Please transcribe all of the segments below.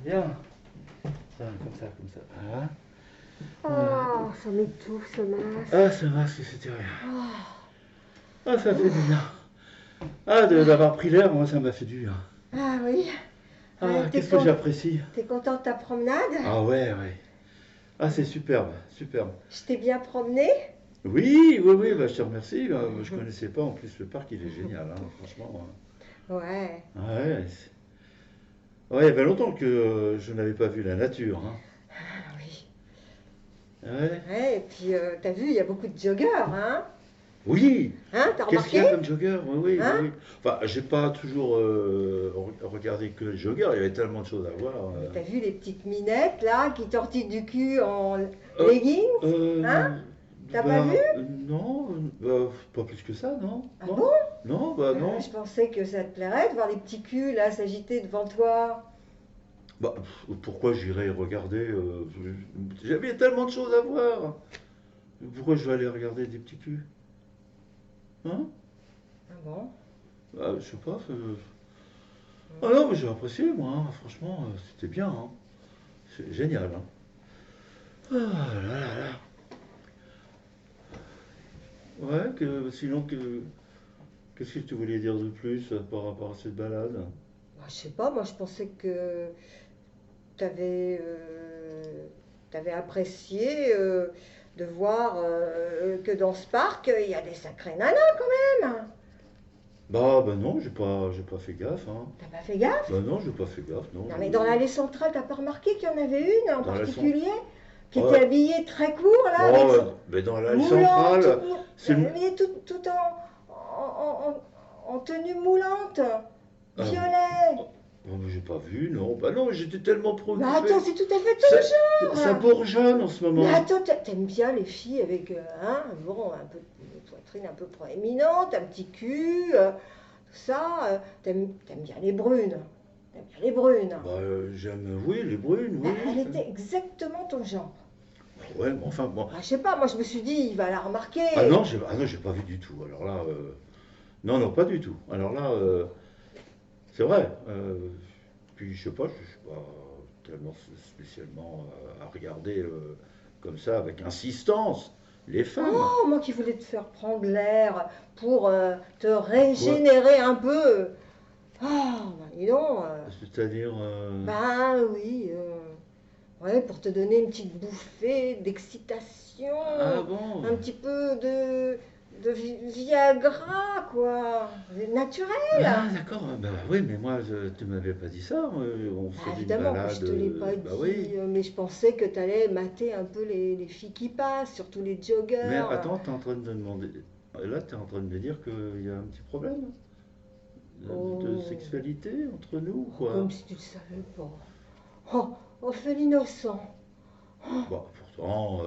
Bien. Ça, comme ça, comme ça. Voilà. Oh, ça m'étouffe ce masque. Ah, ce masque, c'était rien. Oh, Ah, ça fait du bien. Ah, d'avoir pris l'air, moi, ça m'a fait du bien. ah oui. Ah, T'es qu'est-ce que j'apprécie. content de ta promenade? Ah ouais, ouais. Ah, c'est superbe, superbe. Je t'ai bien promené? Oui, oui, oui, bah, je te remercie. Je connaissais pas, en plus, le parc, il est génial, hein, franchement. Ouais. Ouais, ouais, il y avait longtemps que je n'avais pas vu la nature, hein. Ah oui. Ouais. Ouais, et puis t'as vu, il y a beaucoup de joggeurs, hein? Oui, Hein, t'as qu'est-ce qu'il remarqué? y a comme jogger? Oui, oui, oui, Hein? oui. Enfin, j'ai pas toujours regardé que les joggers, il y avait tellement de choses à voir. Mais t'as vu les petites minettes là qui tortillent du cul en Euh, leggings? Hein? T'as pas vu? non, pas plus que ça, non, Ah bon? non, non, bah Je non. pensais que ça te plairait de voir les petits culs là s'agiter devant toi. Bah, pourquoi j'irais regarder j'avais tellement de choses à voir. Pourquoi je vais aller regarder des petits culs? Hein? Ah bon? Bah, je sais pas. Ah Hmm. non, mais j'ai apprécié, moi, hein, franchement, c'était bien, hein. C'est génial, hein. Ah là là là. Ouais, sinon, qu'est-ce que tu voulais dire de plus par rapport à cette balade? Bah, je sais pas, moi je pensais que t'avais t'avais apprécié de voir que dans ce parc il y a des sacrés nanas quand même. Bah non, j'ai pas fait gaffe, hein. T'as pas fait gaffe? Bah non, j'ai pas fait gaffe, non. Non mais dans l'allée centrale, t'as pas remarqué qu'il y en avait une en Dans la cen- particulier qui était Ouais, habillée très court là avec bon, mais dans la moulante, centrale, c'est le. mais tout en tenue moulante, Ah, violet. bon, mais j'ai pas vu, non. Bah non, j'étais tellement Mais attends, préoccupé. c'est tout à fait Ça, ton ça genre. bourgeonne en ce Mais moment. attends, t'aimes bien les filles avec hein, bon, un peu une poitrine un peu proéminente, un petit cul, tout ça. T'aimes bien les brunes. T'aimes bien les brunes. Bah j'aime, oui, les brunes, Ben, oui, elle oui. était exactement ton genre. Ouais, mais enfin, bon. Ben, je sais pas, moi je me suis dit, il va la Ah remarquer. non, j'ai pas vu du tout. Alors là, non, non, pas du tout. Alors là, c'est vrai. Puis je sais pas, je suis pas tellement spécialement à regarder comme ça avec insistance les femmes. Oh, moi qui voulais te faire prendre l'air pour te Quoi? régénérer un peu. Ah, ben dis donc. C'est-à-dire, Ben oui, ouais, pour te donner une petite bouffée d'excitation, ah bon? un petit peu de Viagra, quoi. Ah Naturel. d'accord, bah oui, mais moi, tu m'avais pas dit ça. On Bah, faisait une évidemment que je balade. te l'ai pas Bah dit, oui. mais je pensais que tu allais mater un peu les filles qui passent, surtout les Mais joggers. attends, t'es en train de me demander. Là, t'es en train de me dire qu'il y a un petit problème de Oh, sexualité entre nous, oh, quoi. comme si tu ne savais pas. Oh, oh, fais l'innocent. Bon, pourtant,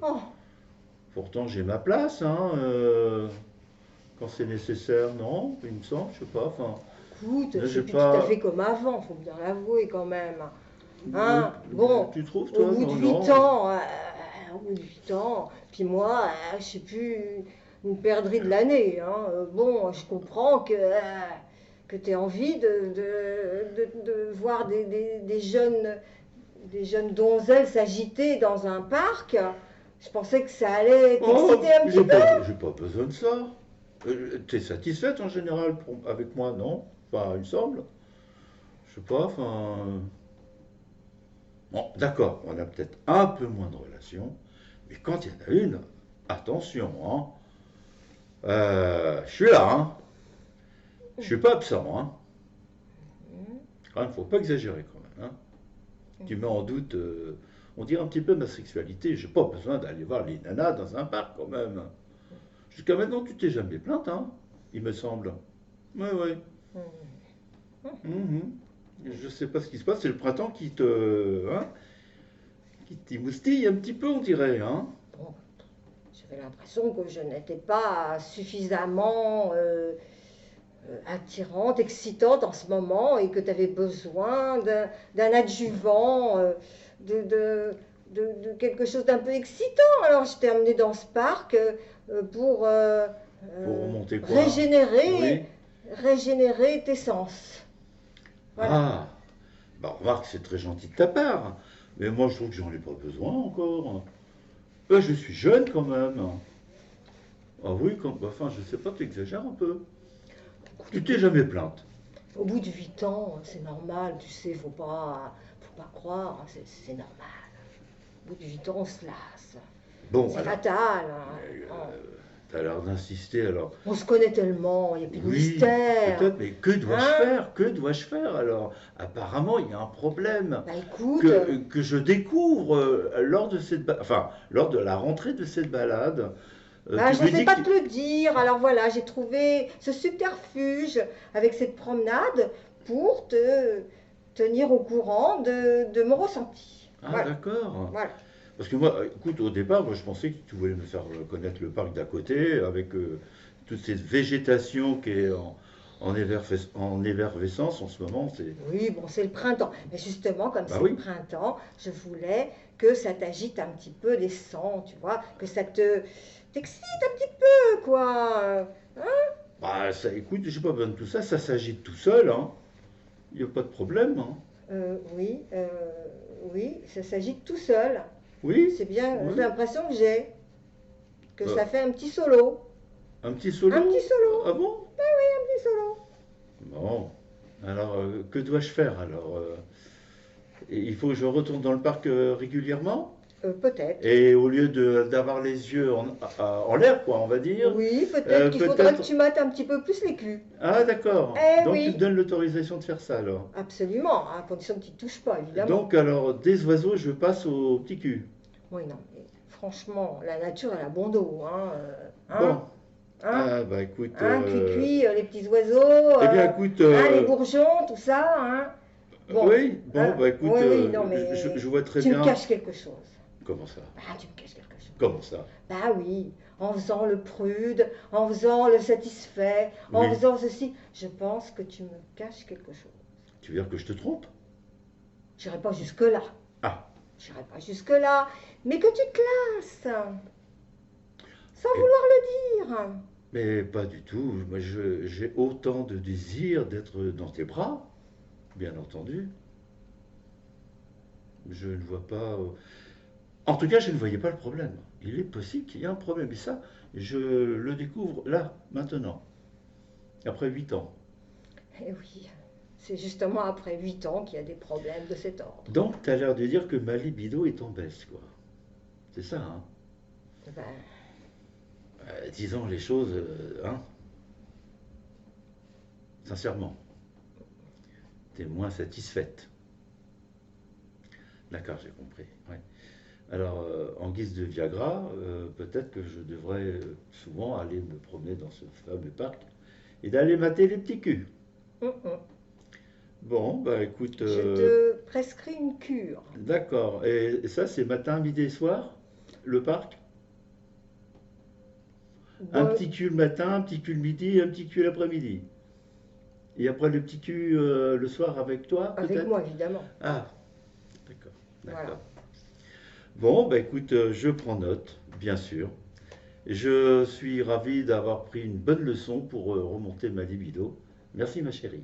Oh, j'ai ma place, hein. Quand c'est nécessaire, non, il me semble, je sais pas. Enfin, écoute, là, j'ai c'est plus tout à pas. fait comme avant, faut bien l'avouer quand même. Hein, bon, Tu trouves, au toi? bout de Non, 8 non. ans, au bout de 8 ans, puis moi, je sais plus, une perdrix de l'année. Hein, bon, je comprends que tu aies envie de voir des jeunes donzelles s'agiter dans un parc. Je pensais que ça allait Oh, t'exciter un petit peu. j'ai pas besoin de ça. T'es satisfaite en général avec moi, non? Enfin, il me semble. Je sais pas, enfin. Bon, d'accord, on a peut-être un peu moins de relations, mais quand il y en a une, attention, hein. Je suis là, hein. Je suis pas absent, hein. Quand même, faut pas exagérer quand même, hein. Tu mets en doute, on dirait un petit peu ma sexualité. J'ai pas besoin d'aller voir les nanas dans un parc quand même. Jusqu'à maintenant, tu t'es jamais plainte, hein. Il me semble. Ouais, ouais. Mhm. Je sais pas ce qui se passe, c'est le printemps hein, qui t'émoustille un petit peu, on dirait, hein. Bon, j'avais l'impression que je n'étais pas suffisamment attirante, excitante en ce moment et que tu avais besoin d'un adjuvant, de quelque chose d'un peu excitant. Alors je t'ai amené dans ce parc pour Pour remonter quoi? régénérer, Oui. régénérer tes sens. Voilà. Ah, Bah, remarque, c'est très gentil de ta part. Mais moi, je trouve que j'en ai pas besoin encore. Je suis jeune quand même. Ah oui, enfin, je sais pas, tu exagères un peu. Écoute, Tu t'es jamais plainte. au bout de 8 ans, c'est normal, tu sais, faut pas croire, c'est normal. Au bout de 8 ans, on se lasse. Bon, C'est alors, fatal, euh, hein. Oh. t'as l'air d'insister alors. On se connaît tellement, il n'y a plus de Oui, mystère. peut-être, mais que dois-je Hein? faire? Que dois-je faire alors? Apparemment, il y a un problème Bah écoute, que je découvre lors de enfin, lors de la rentrée de cette balade. bah, Tu je ne me sais dis que pas te le dire. Alors voilà, j'ai trouvé ce subterfuge avec cette promenade pour te tenir au courant de mon ressenti. Ah, Voilà, d'accord. voilà. Parce que moi, écoute, au départ, moi, je pensais que tu voulais me faire connaître le parc d'à côté, avec toute cette végétation qui est en effervescence en ce moment. Oui, bon, c'est le printemps. Mais justement, comme Bah c'est le oui. printemps, je voulais que ça t'agite un petit peu les sens, tu vois, que ça te t'excite un petit peu, quoi. Hein? Bah, ça, écoute, j'ai pas besoin de tout ça, ça s'agite tout seul, hein. Il n'y a pas de problème, hein. Oui, oui, ça s'agite tout seul. Oui, C'est bien oui. l'impression que j'ai, que Euh, ça fait un petit solo. un petit Un petit solo? solo, Ah bon? un petit solo. Bon. Alors, que dois-je faire alors? Il faut que je retourne dans le parc régulièrement? Peut-être. Et au lieu d'avoir les yeux en l'air, quoi, on va dire, Oui, peut-être qu'il faudra que peut-être. tu mates un petit peu plus l'écu. Ah, d'accord. Eh Donc tu me oui, donnes l'autorisation de faire ça alors. absolument, à condition que tu ne touches pas, évidemment. Donc alors, des oiseaux, je passe au petit cul. Oui, non, mais franchement, la nature, elle a bon dos, hein. Hein, Bon, hein, ah bah écoute, hein, cuicui, les petits oiseaux, eh bien écoute, hein, les bourgeons, tout ça, hein. Bon, oui, bon, hein, bah écoute, oui, oui, non, mais je vois très tu me bien. caches quelque chose. Comment ça? Ah, tu me caches quelque chose. Comment ça? Bah oui, en faisant le prude, en faisant le satisfait, en Oui. faisant ceci, je pense que tu me caches quelque chose. Tu veux dire que je te trompe? J'irai pas jusque-là, Ah, j'irai pas jusque-là, mais que tu te lasses, sans mais, vouloir le dire. mais pas du tout. Moi, j'ai autant de désir d'être dans tes bras, bien entendu. Je ne vois pas. En tout cas, je ne voyais pas le problème. Il est possible qu'il y ait un problème. Et ça, je le découvre là, maintenant, après 8 ans. Eh oui, c'est justement après 8 ans qu'il y a des problèmes de cet ordre. Donc, tu as l'air de dire que ma libido est en baisse, quoi. C'est ça, hein? Ben, Disons les choses, hein, sincèrement. Tu es moins satisfaite. D'accord, j'ai compris. Ouais. Alors, en guise de Viagra, peut-être que je devrais souvent aller me promener dans ce fameux parc et d'aller mater les petits culs. hum, hum. Bon, bah écoute, Je te prescris une cure. d'accord. Et ça, c'est matin, midi et soir, le parc? Un Bon, petit cul le matin, un petit cul le midi, un petit cul l'après-midi. Et après le petit cul le soir avec toi, avec peut-être? moi, évidemment. Ah, d'accord, Voilà. d'accord. Bon, bah écoute, je prends note, bien sûr. Je suis ravi d'avoir pris une bonne leçon pour remonter ma libido. Merci ma chérie.